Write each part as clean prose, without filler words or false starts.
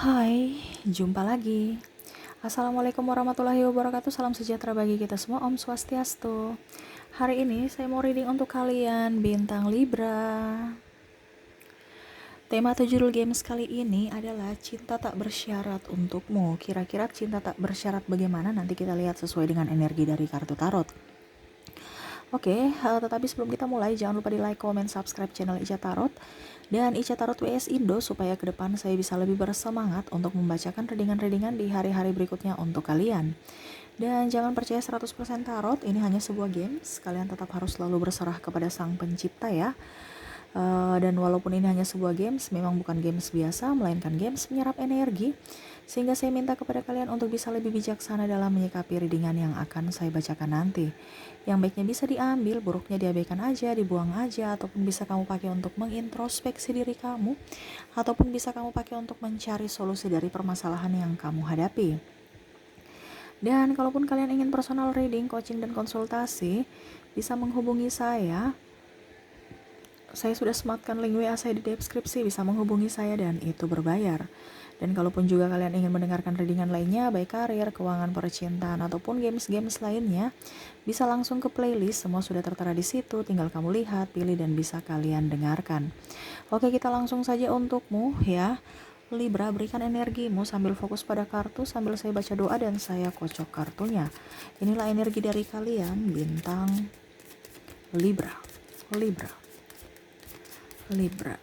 Hai, jumpa lagi. Assalamualaikum warahmatullahi wabarakatuh. Salam sejahtera bagi kita semua. Om Swastiastu. Hari ini saya mau reading untuk kalian bintang Libra. Tema atau judul games kali ini adalah cinta tak bersyarat untukmu. Kira-kira cinta tak bersyarat bagaimana? Nanti kita lihat sesuai dengan energi dari kartu tarot. Oke, tetapi sebelum kita mulai, jangan lupa di like, comment, subscribe channel Ica Tarot dan Ica Tarot WS Indo supaya ke depan saya bisa lebih bersemangat untuk membacakan readingan-readingan di hari-hari berikutnya untuk kalian. Dan jangan percaya 100% tarot, ini hanya sebuah games. Kalian tetap harus selalu berserah kepada Sang Pencipta ya. Dan walaupun ini hanya sebuah games, memang bukan games biasa, melainkan games menyerap energi. Sehingga saya minta kepada kalian untuk bisa lebih bijaksana dalam menyikapi readingan yang akan saya bacakan nanti. Yang baiknya bisa diambil, buruknya diabaikan aja, dibuang aja, ataupun bisa kamu pakai untuk mengintrospeksi diri kamu, ataupun bisa kamu pakai untuk mencari solusi dari permasalahan yang kamu hadapi. Dan kalaupun kalian ingin personal reading, coaching, dan konsultasi, bisa menghubungi saya. Saya sudah sematkan link WA saya di deskripsi, bisa menghubungi saya dan itu berbayar. Dan kalaupun juga kalian ingin mendengarkan readingan lainnya, baik karir, keuangan, percintaan, ataupun games-games lainnya, bisa langsung ke playlist, semua sudah tertera di situ, tinggal kamu lihat, pilih, dan bisa kalian dengarkan. Oke, kita langsung saja untukmu ya. Libra, berikan energimu sambil fokus pada kartu, sambil saya baca doa dan saya kocok kartunya. Inilah energi dari kalian, bintang Libra. Libra. Libra.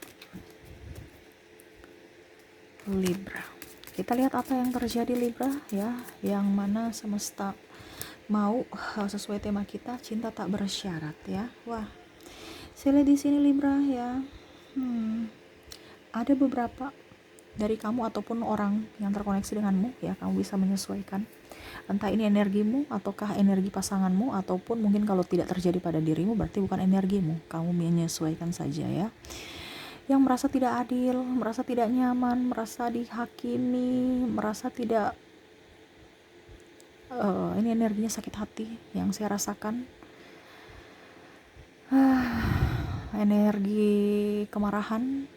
Libra. Kita lihat apa yang terjadi Libra ya, yang mana semesta mau sesuai tema kita, cinta tak bersyarat ya. Wah, saya lihat di sini Libra ya. Ada beberapa dari kamu ataupun orang yang terkoneksi denganmu ya, kamu bisa menyesuaikan. Entah ini energimu ataukah energi pasanganmu, ataupun mungkin kalau tidak terjadi pada dirimu berarti bukan energimu. Kamu menyesuaikan saja ya. Yang merasa tidak adil, merasa tidak nyaman, merasa dihakimi, merasa tidak ini energinya sakit hati yang saya rasakan. Energi kemarahan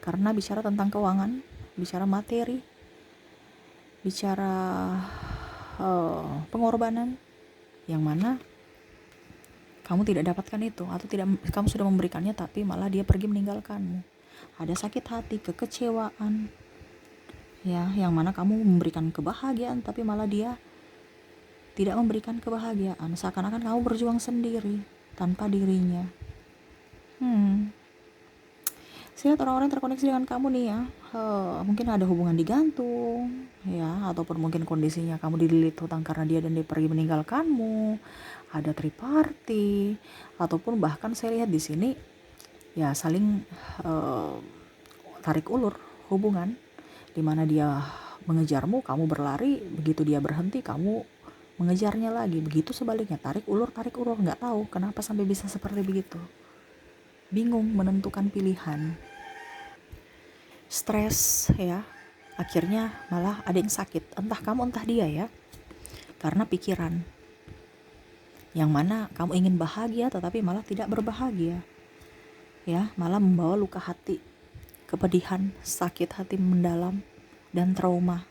karena bicara tentang keuangan, bicara materi, bicara pengorbanan yang mana kamu tidak dapatkan itu, atau tidak, kamu sudah memberikannya tapi malah dia pergi meninggalkanmu. Ada sakit hati, kekecewaan ya, yang mana kamu memberikan kebahagiaan tapi malah dia tidak memberikan kebahagiaan, seakan-akan kamu berjuang sendiri tanpa dirinya. Saya lihat orang-orang terkoneksi dengan kamu nih ya, mungkin ada hubungan digantung ya, ataupun mungkin kondisinya kamu dililit hutang karena dia dan dia pergi meninggalkanmu. Ada triparty, ataupun bahkan saya lihat di sini ya saling tarik ulur hubungan, dimana dia mengejarmu, kamu berlari, begitu dia berhenti kamu mengejarnya lagi, begitu sebaliknya, tarik ulur, nggak tahu kenapa sampai bisa seperti begitu, bingung menentukan pilihan, stres ya, akhirnya malah ada yang sakit, entah kamu entah dia ya, karena pikiran yang mana kamu ingin bahagia tetapi malah tidak berbahagia ya, malah membawa luka hati, kepedihan, sakit hati mendalam, dan trauma.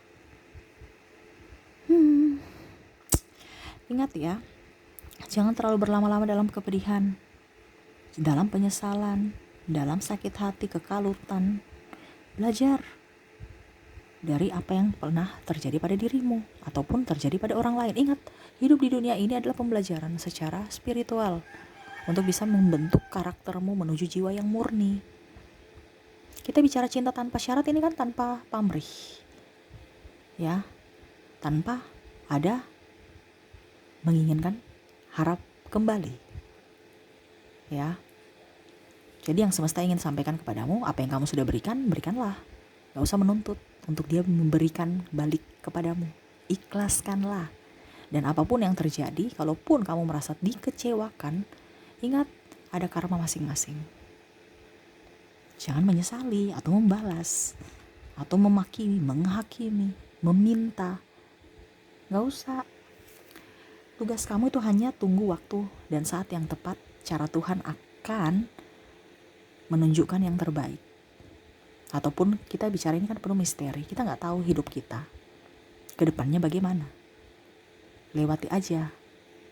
Ingat ya, jangan terlalu berlama-lama dalam kepedihan, dalam penyesalan, dalam sakit hati, kekalutan. Belajar dari apa yang pernah terjadi pada dirimu ataupun terjadi pada orang lain. Ingat, hidup di dunia ini adalah pembelajaran secara spiritual untuk bisa membentuk karaktermu menuju jiwa yang murni. Kita bicara cinta tanpa syarat ini kan tanpa pamrih ya, tanpa ada menginginkan harap kembali ya. Jadi yang semesta ingin sampaikan kepadamu, apa yang kamu sudah berikan, berikanlah. Gak usah menuntut untuk dia memberikan balik kepadamu. Ikhlaskanlah. Dan apapun yang terjadi, kalaupun kamu merasa dikecewakan, ingat ada karma masing-masing. Jangan menyesali atau membalas, atau memaki, menghakimi, meminta. Gak usah. Tugas kamu itu hanya tunggu waktu dan saat yang tepat. Cara Tuhan akan menunjukkan yang terbaik. Ataupun kita bicara ini kan penuh misteri, kita nggak tahu hidup kita ke depannya bagaimana. Lewati aja,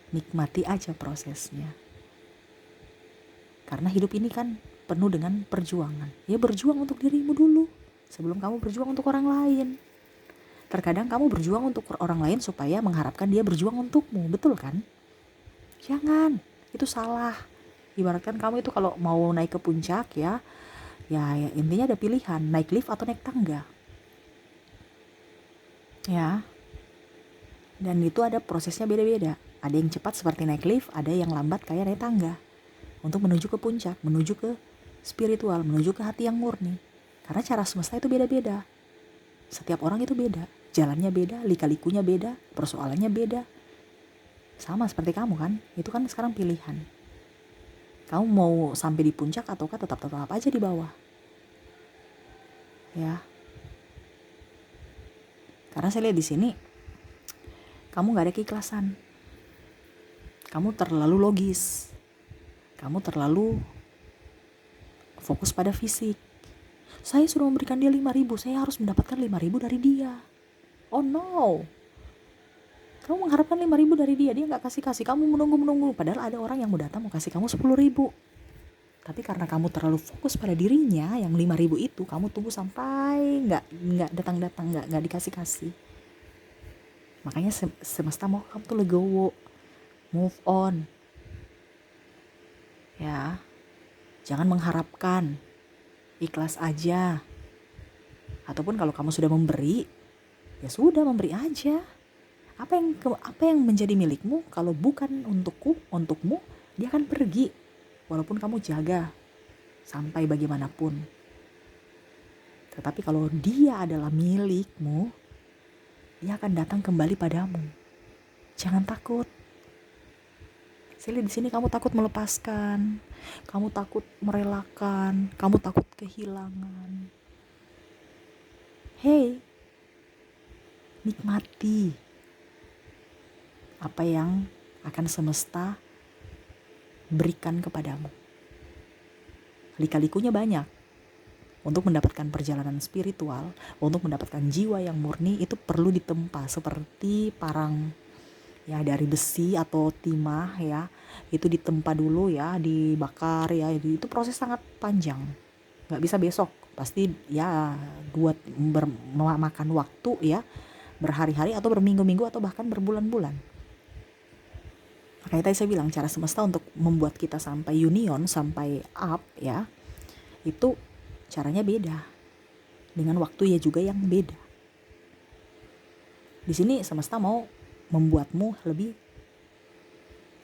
nikmati aja prosesnya. Karena hidup ini kan penuh dengan perjuangan. Ya berjuang untuk dirimu dulu sebelum kamu berjuang untuk orang lain. Terkadang kamu berjuang untuk orang lain supaya mengharapkan dia berjuang untukmu, betul kan? Jangan, itu salah. Ibaratkan kamu itu kalau mau naik ke puncak ya intinya ada pilihan, naik lift atau naik tangga. Ya. Dan itu ada prosesnya beda-beda. Ada yang cepat seperti naik lift, ada yang lambat kayak naik tangga. Untuk menuju ke puncak, menuju ke spiritual, menuju ke hati yang murni. Karena cara semesta itu beda-beda. Setiap orang itu beda. Jalannya beda, lika-likunya beda, persoalannya beda. Sama seperti kamu kan, itu kan sekarang pilihan. Kamu mau sampai di puncak ataukah tetap aja di bawah? Ya. Karena saya lihat di sini kamu nggak ada keikhlasan. Kamu terlalu logis. Kamu terlalu fokus pada fisik. Saya sudah memberikan dia 5.000, saya harus mendapatkan 5.000 dari dia. Oh no. Kamu mengharapkan 5.000 dari dia nggak kasih. Kamu menunggu. Padahal ada orang yang mau datang mau kasih kamu 10.000. Tapi karena kamu terlalu fokus pada dirinya, yang 5.000 itu kamu tunggu sampai nggak datang, nggak dikasih. Makanya semesta mau kamu tuh legowo, move on. Ya, jangan mengharapkan, ikhlas aja. Ataupun kalau kamu sudah memberi, ya sudah memberi aja. Apa yang menjadi milikmu kalau bukan untukmu, dia akan pergi. Walaupun kamu jaga sampai bagaimanapun. Tetapi kalau dia adalah milikmu, dia akan datang kembali padamu. Jangan takut. Saya lihat di sini kamu takut melepaskan, kamu takut merelakan, kamu takut kehilangan. Hey, nikmati apa yang akan semesta berikan kepadamu. Lika-likunya banyak. Untuk mendapatkan perjalanan spiritual, untuk mendapatkan jiwa yang murni, itu perlu ditempa seperti parang ya dari besi atau timah ya. Itu ditempa dulu ya, dibakar ya. Itu proses sangat panjang. Gak bisa besok. Pasti ya buat memakan waktu ya, berhari-hari atau berminggu-minggu atau bahkan berbulan-bulan. Makanya tadi saya bilang cara semesta untuk membuat kita sampai union, sampai up ya, itu caranya beda. Dengan waktu ya juga yang beda. Di sini semesta mau membuatmu lebih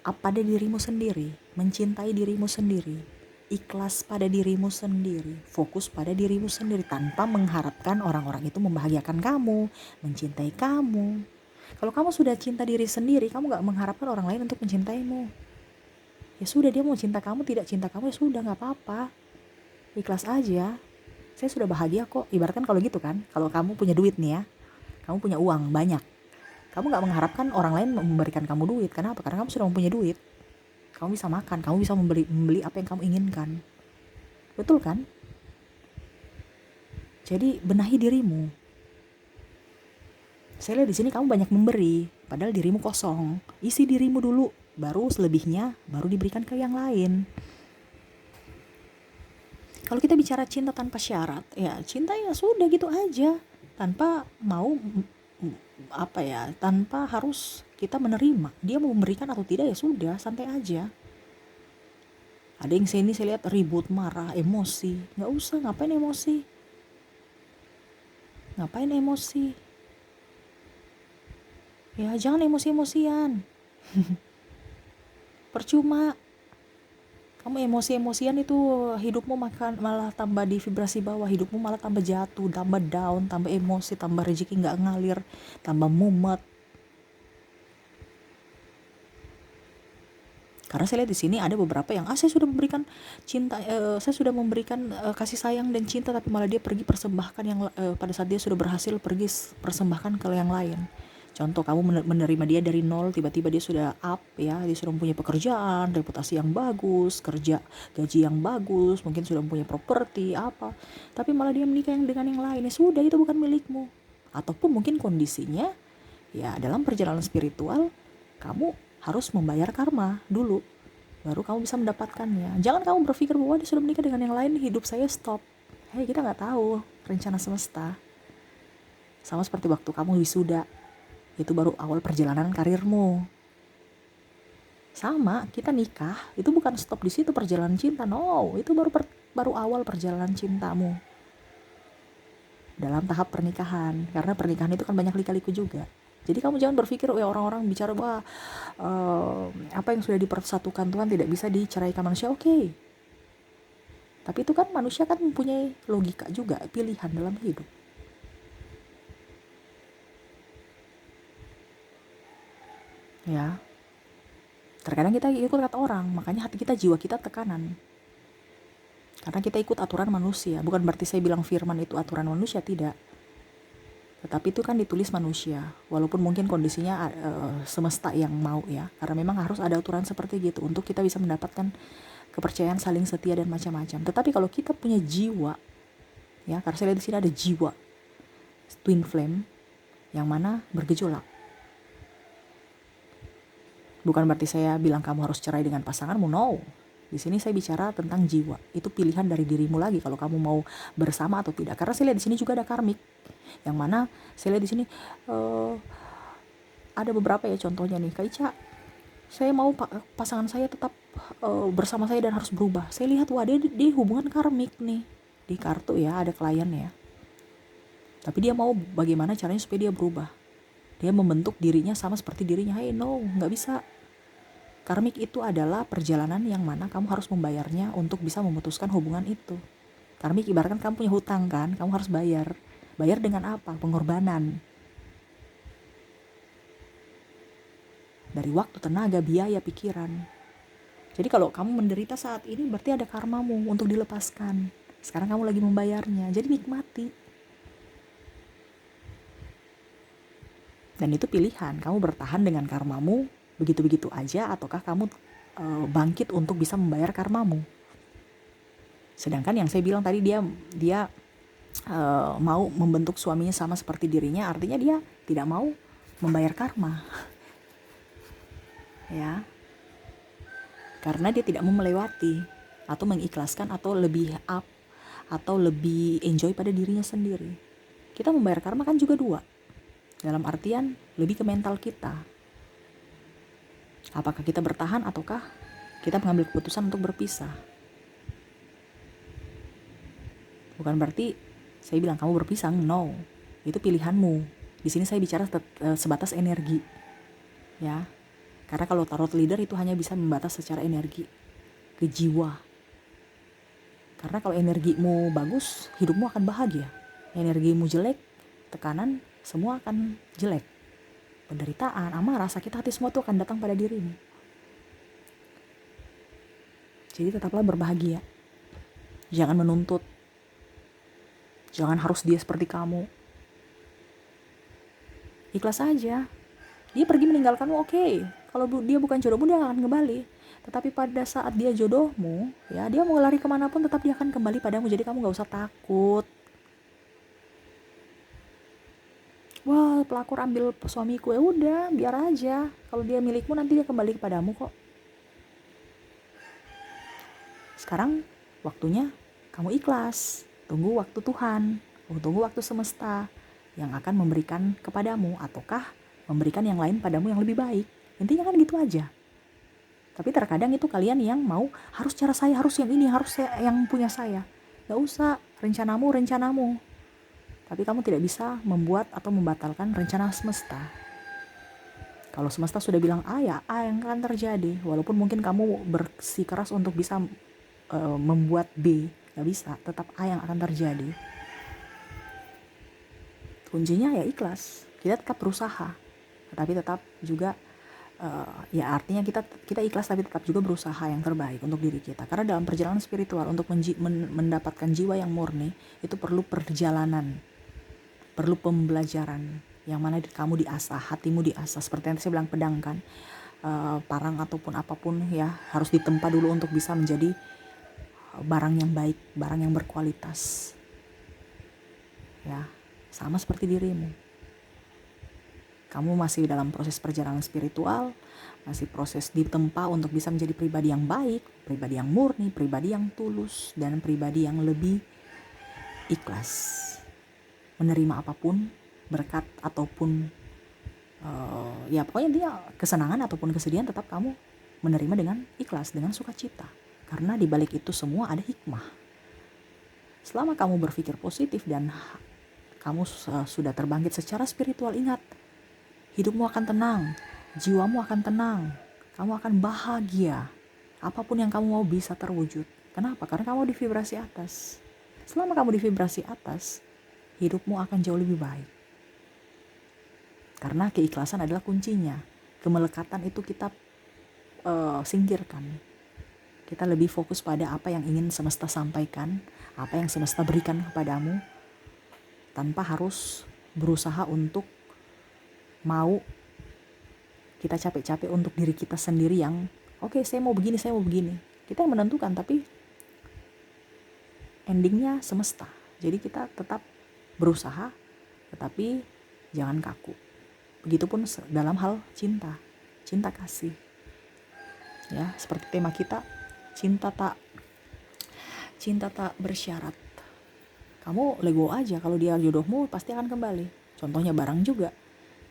up pada dirimu sendiri, mencintai dirimu sendiri, ikhlas pada dirimu sendiri, fokus pada dirimu sendiri tanpa mengharapkan orang-orang itu membahagiakan kamu, mencintai kamu. Kalau kamu sudah cinta diri sendiri, kamu gak mengharapkan orang lain untuk mencintaimu. Ya sudah, dia mau cinta kamu, tidak cinta kamu, ya sudah, gak apa-apa. Ikhlas aja. Saya sudah bahagia kok. Ibaratkan kalau gitu kan, kalau kamu punya duit nih ya, kamu punya uang banyak, kamu gak mengharapkan orang lain memberikan kamu duit. Kenapa? Karena kamu sudah mempunyai duit. Kamu bisa makan, kamu bisa membeli apa yang kamu inginkan. Betul kan? Jadi benahi dirimu. Saya lihat di sini kamu banyak memberi, padahal dirimu kosong. Isi dirimu dulu, baru selebihnya baru diberikan ke yang lain. Kalau kita bicara cinta tanpa syarat, ya cinta ya sudah gitu aja, tanpa mau tanpa harus kita menerima. Dia mau memberikan atau tidak ya sudah, santai aja. Ada yang saya lihat ribut, marah, emosi. Nggak usah, ngapain emosi? Ya jangan emosi-emosian. Percuma. Kamu emosi-emosian itu hidupmu malah tambah di vibrasi bawah, hidupmu malah tambah jatuh, tambah down, tambah emosi, tambah rezeki nggak ngalir, tambah mumet. Karena saya lihat di sini ada beberapa yang saya sudah memberikan cinta, saya sudah memberikan kasih sayang dan cinta, tapi malah dia pergi persembahkan yang pada saat dia sudah berhasil pergi persembahkan ke yang lain. Contoh, kamu menerima dia dari nol, tiba-tiba dia sudah up ya, dia sudah mempunyai pekerjaan, reputasi yang bagus, kerja gaji yang bagus, mungkin sudah mempunyai properti apa, tapi malah dia menikah dengan yang lain, ya sudah, itu bukan milikmu. Ataupun mungkin kondisinya ya dalam perjalanan spiritual kamu harus membayar karma dulu, baru kamu bisa mendapatkannya. Jangan kamu berpikir bahwa dia sudah menikah dengan yang lain, hidup saya stop. Kita nggak tahu rencana semesta. Sama seperti waktu kamu wisuda, itu baru awal perjalanan karirmu. Sama, kita nikah itu bukan stop di situ perjalanan cinta, no, itu baru awal perjalanan cintamu dalam tahap pernikahan. Karena pernikahan itu kan banyak lika-liku juga. Jadi kamu jangan berpikir ya orang-orang bicara bahwa apa yang sudah dipersatukan Tuhan tidak bisa diceraikan manusia. Oke. Tapi itu kan manusia kan mempunyai logika juga, pilihan dalam hidup. Ya, terkadang kita ikut kata orang, makanya hati kita, jiwa kita tekanan. Karena kita ikut aturan manusia. Bukan berarti saya bilang firman itu aturan manusia, tidak. Tetapi itu kan ditulis manusia. Walaupun mungkin kondisinya semesta yang mau ya. Karena memang harus ada aturan seperti gitu untuk kita bisa mendapatkan kepercayaan, saling setia dan macam-macam. Tetapi kalau kita punya jiwa, ya, karena saya lihat di sini ada jiwa twin flame yang mana bergejolak. Bukan berarti saya bilang kamu harus cerai dengan pasanganmu, no. Di sini saya bicara tentang jiwa. Itu pilihan dari dirimu lagi kalau kamu mau bersama atau tidak. Karena saya lihat di sini juga ada karmik. Yang mana saya lihat di sini ada beberapa ya, contohnya nih, Kak Ica, saya mau pasangan saya tetap bersama saya dan harus berubah. Saya lihat wah dia hubungan karmik nih. Di kartu ya ada klien ya. Tapi dia mau bagaimana caranya supaya dia berubah. Dia membentuk dirinya sama seperti dirinya. No, nggak bisa. Karmik itu adalah perjalanan yang mana kamu harus membayarnya untuk bisa memutuskan hubungan itu. Karmik ibaratkan kamu punya hutang kan, kamu harus bayar. Bayar dengan apa? Pengorbanan. Dari waktu, tenaga, biaya, pikiran. Jadi kalau kamu menderita saat ini berarti ada karmamu untuk dilepaskan. Sekarang kamu lagi membayarnya, jadi nikmati. Dan itu pilihan, kamu bertahan dengan karmamu begitu-begitu aja ataukah kamu bangkit untuk bisa membayar karmamu. Sedangkan yang saya bilang tadi dia mau membentuk suaminya sama seperti dirinya, artinya dia tidak mau membayar karma. Ya. Karena dia tidak mau melewati atau mengikhlaskan atau lebih up atau lebih enjoy pada dirinya sendiri. Kita membayar karma kan juga dua. Dalam artian lebih ke mental kita. Apakah kita bertahan ataukah kita mengambil keputusan untuk berpisah. Bukan berarti saya bilang kamu berpisah, no. Itu pilihanmu. Di sini saya bicara sebatas energi. Ya. Karena kalau tarot leader itu hanya bisa membatas secara energi ke jiwa. Karena kalau energimu bagus, hidupmu akan bahagia. Energimu jelek, tekanan, semua akan jelek. Penderitaan, amarah, sakit hati, semua itu akan datang pada dirimu. Jadi tetaplah berbahagia. Jangan menuntut. Jangan harus dia seperti kamu. Ikhlas saja. Dia pergi meninggalkanmu, oke. Kalau dia bukan jodohmu, dia akan kembali. Tetapi pada saat dia jodohmu, ya dia mau lari kemanapun tetap dia akan kembali padamu. Jadi kamu gak usah takut. Wah, pelakor ambil suamiku, ya udah, biar aja. Kalau dia milikmu nanti dia kembali kepadamu kok. Sekarang waktunya kamu ikhlas. Tunggu waktu Tuhan, tunggu waktu semesta yang akan memberikan kepadamu ataukah memberikan yang lain padamu yang lebih baik. Intinya kan gitu aja. Tapi terkadang itu kalian yang mau harus cara saya, harus yang ini, harus yang punya saya. Gak usah, rencanamu. Tapi kamu tidak bisa membuat atau membatalkan rencana semesta. Kalau semesta sudah bilang A, ya A yang akan terjadi. Walaupun mungkin kamu bersikeras untuk bisa membuat B, gak bisa. Tetap A yang akan terjadi. Kuncinya ya ikhlas. Kita tetap berusaha. Tetapi tetap juga ya artinya kita ikhlas tapi tetap juga berusaha yang terbaik untuk diri kita. Karena dalam perjalanan spiritual untuk mendapatkan jiwa yang murni itu perlu perjalanan. Perlu pembelajaran. yang mana kamu diasah, hatimu diasah. Seperti yang saya bilang pedang kan, parang ataupun apapun ya harus ditempa dulu untuk bisa menjadi barang yang baik, barang yang berkualitas. Ya, sama seperti dirimu. Kamu masih dalam proses perjalanan spiritual, masih proses ditempa untuk bisa menjadi pribadi yang baik, pribadi yang murni, pribadi yang tulus, dan pribadi yang lebih ikhlas. Menerima apapun, berkat ataupun ya pokoknya dia kesenangan ataupun kesedihan tetap kamu menerima dengan ikhlas, dengan sukacita. Karena di balik itu semua ada hikmah. Selama kamu berpikir positif dan kamu sudah terbangkit secara spiritual, ingat, hidupmu akan tenang, jiwamu akan tenang, kamu akan bahagia. Apapun yang kamu mau bisa terwujud. Kenapa? Karena kamu di vibrasi atas. Selama kamu di vibrasi atas, hidupmu akan jauh lebih baik. Karena keikhlasan adalah kuncinya. Kemelekatan itu kita singkirkan. Kita lebih fokus pada apa yang ingin semesta sampaikan, apa yang semesta berikan kepadamu, tanpa harus berusaha untuk mau kita capek-capek untuk diri kita sendiri yang oke, saya mau begini. Kita yang menentukan, tapi endingnya semesta. Jadi kita tetap berusaha, tetapi jangan kaku. Begitupun dalam hal cinta kasih. Ya, seperti tema kita, cinta tak bersyarat. Kamu lego aja, kalau dia jodohmu pasti akan kembali. Contohnya barang juga.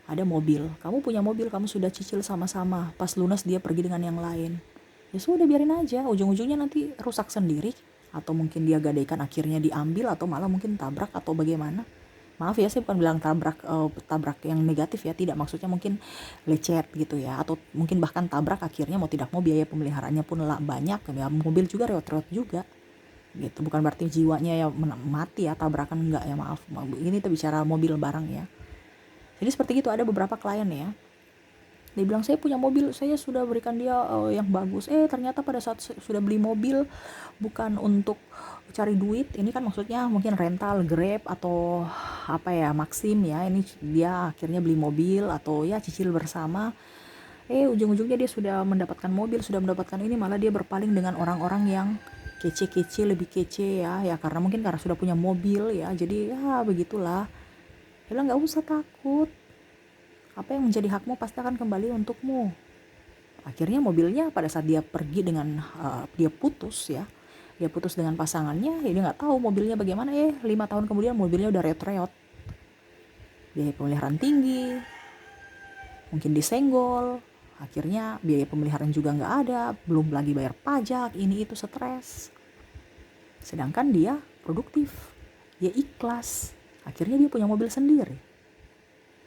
Ada mobil, kamu punya mobil, kamu sudah cicil sama-sama, pas lunas dia pergi dengan yang lain. Ya sudah, biarin aja, ujung-ujungnya nanti rusak sendiri, atau mungkin dia gadaikan akhirnya diambil, atau malah mungkin tabrak atau bagaimana. Maaf ya, saya bukan bilang tabrak yang negatif ya, tidak, maksudnya mungkin lecet gitu ya, atau mungkin bahkan tabrak akhirnya mau tidak mau biaya pemeliharaannya pun banyak ya, mobil juga reot-reot juga gitu. Bukan berarti jiwanya ya mati ya, tabrakan enggak ya, maaf, ini kita bicara mobil barang ya. Jadi seperti itu, ada beberapa klien ya, dia bilang saya punya mobil, saya sudah berikan dia yang bagus, ternyata pada saat sudah beli mobil bukan untuk cari duit, ini kan maksudnya mungkin rental, Grab atau apa ya, Maxim ya, ini dia akhirnya beli mobil atau ya cicil bersama, ujung-ujungnya dia sudah mendapatkan mobil, sudah mendapatkan ini, malah dia berpaling dengan orang-orang yang kece-kece, lebih kece ya karena mungkin karena sudah punya mobil ya, jadi ya begitulah. Dia bilang gak usah takut, apa yang menjadi hakmu pasti akan kembali untukmu. Akhirnya mobilnya pada saat dia pergi dengan dia putus dengan pasangannya, dia nggak tahu mobilnya bagaimana. 5 tahun kemudian mobilnya udah reot-reot, biaya pemeliharaan tinggi, mungkin disenggol, akhirnya biaya pemeliharaan juga nggak ada, belum lagi bayar pajak, ini itu, stres. Sedangkan dia produktif, dia ikhlas, akhirnya dia punya mobil sendiri.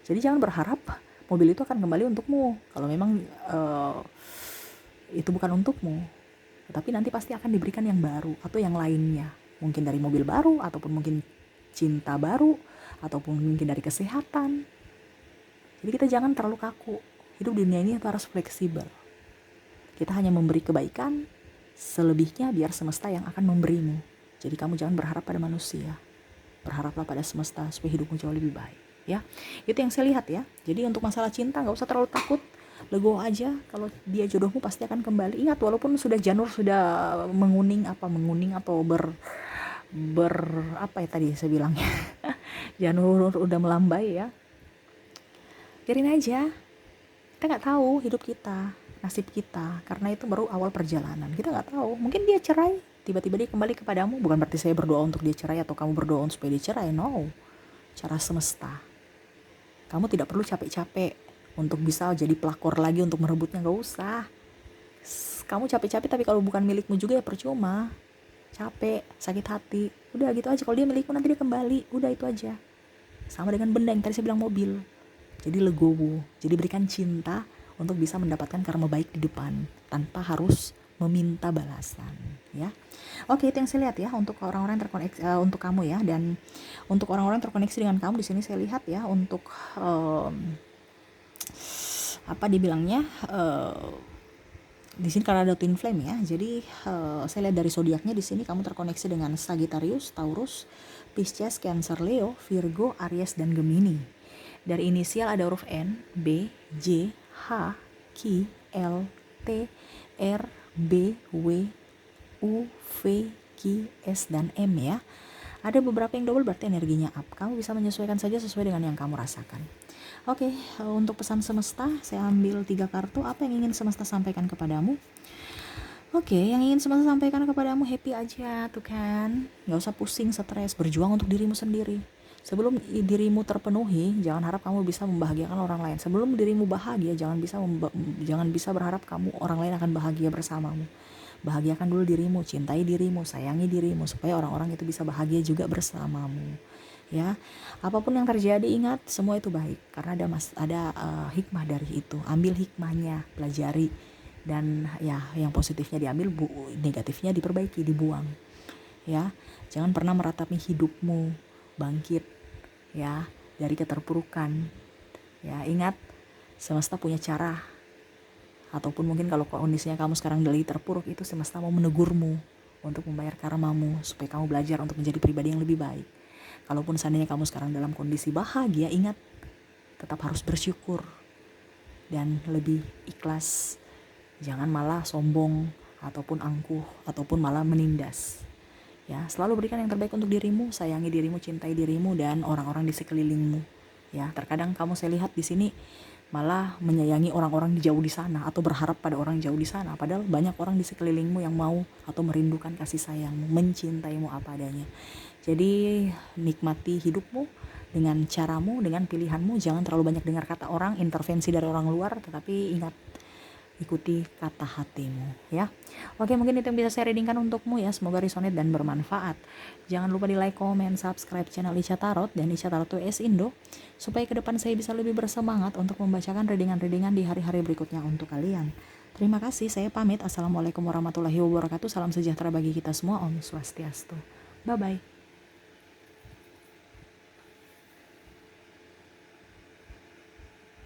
Jadi jangan berharap mobil itu akan kembali untukmu kalau memang itu bukan untukmu. Tetapi nanti pasti akan diberikan yang baru atau yang lainnya. Mungkin dari mobil baru, ataupun mungkin cinta baru, ataupun mungkin dari kesehatan. Jadi kita jangan terlalu kaku. Hidup di dunia ini harus fleksibel. Kita hanya memberi kebaikan, selebihnya biar semesta yang akan memberimu. Jadi kamu jangan berharap pada manusia. Berharaplah pada semesta supaya hidupmu jauh lebih baik. Ya, itu yang saya lihat ya. Jadi untuk masalah cinta gak usah terlalu takut, lego aja, kalau dia jodohmu pasti akan kembali. Ingat, walaupun sudah janur sudah menguning atau apa ya tadi saya bilangnya janur udah melambai ya, biarin aja. Kita nggak tahu hidup kita, nasib kita, karena itu baru awal perjalanan. Kita nggak tahu, mungkin dia cerai, tiba-tiba dia kembali kepadamu. Bukan berarti saya berdoa untuk dia cerai atau kamu berdoa supaya dia cerai, no. Cara semesta. Kamu tidak perlu capek-capek untuk bisa jadi pelakor lagi untuk merebutnya, gak usah. Kamu capek-capek tapi kalau bukan milikmu juga ya percuma. Capek, sakit hati, udah gitu aja. Kalau dia milikmu nanti dia kembali, udah itu aja. Sama dengan benda yang tadi saya bilang, mobil. Jadi legowo, jadi berikan cinta untuk bisa mendapatkan karma baik di depan tanpa harus meminta balasan ya. Oke, itu yang saya lihat ya untuk orang-orang yang terkoneksi untuk kamu ya, dan untuk orang-orang terkoneksi dengan kamu di sini saya lihat ya untuk apa dibilangnya di sini karena ada twin flame ya. Jadi saya lihat dari zodiaknya di sini kamu terkoneksi dengan Sagittarius, Taurus, Pisces, Cancer, Leo, Virgo, Aries dan Gemini. Dari inisial ada huruf N, B, J, H, Q, L, T, R, B, W, U, V, Q, S, dan M ya. Ada beberapa yang double berarti energinya up. Kamu bisa menyesuaikan saja sesuai dengan yang kamu rasakan. Oke, untuk pesan semesta, saya ambil 3 kartu. Apa yang ingin semesta sampaikan kepadamu? Oke, yang ingin semesta sampaikan kepadamu, happy aja tuh kan. Gak usah pusing, stres, berjuang untuk dirimu sendiri. Sebelum dirimu terpenuhi, jangan harap kamu bisa membahagiakan orang lain. Sebelum dirimu bahagia, jangan bisa berharap kamu orang lain akan bahagia bersamamu. Bahagiakan dulu dirimu, cintai dirimu, sayangi dirimu, supaya orang-orang itu bisa bahagia juga bersamamu. Ya, apapun yang terjadi ingat semua itu baik, karena ada hikmah dari itu. Ambil hikmahnya, pelajari, dan ya yang positifnya diambil, negatifnya diperbaiki, dibuang. Ya, jangan pernah meratapi hidupmu bangkit ya dari keterpurukan. Ya, ingat semesta punya cara, ataupun mungkin kalau kondisinya kamu sekarang lagi terpuruk, itu semesta mau menegurmu untuk membayar karmamu supaya kamu belajar untuk menjadi pribadi yang lebih baik. Kalaupun seandainya kamu sekarang dalam kondisi bahagia, ingat tetap harus bersyukur dan lebih ikhlas. Jangan malah sombong ataupun angkuh ataupun malah menindas. Ya, selalu berikan yang terbaik untuk dirimu, sayangi dirimu, cintai dirimu dan orang-orang di sekelilingmu. Ya, terkadang kamu saya lihat di sini malah menyayangi orang-orang di jauh di sana atau berharap pada orang jauh di sana, padahal banyak orang di sekelilingmu yang mau atau merindukan kasih sayangmu, mencintaimu apa adanya. Jadi nikmati hidupmu dengan caramu, dengan pilihanmu. Jangan terlalu banyak dengar kata orang, intervensi dari orang luar, tetapi ingat, ikuti kata hatimu ya. Oke, mungkin itu yang bisa saya readingkan untukmu ya. Semoga resonate dan bermanfaat. Jangan lupa di like, comment, subscribe channel Ica Tarot dan Ica Tarot WS Indo, supaya ke depan saya bisa lebih bersemangat untuk membacakan readingan-readingan di hari-hari berikutnya untuk kalian. Terima kasih, saya pamit. Assalamualaikum warahmatullahi wabarakatuh. Salam sejahtera bagi kita semua. Om Swastiastu. Bye bye.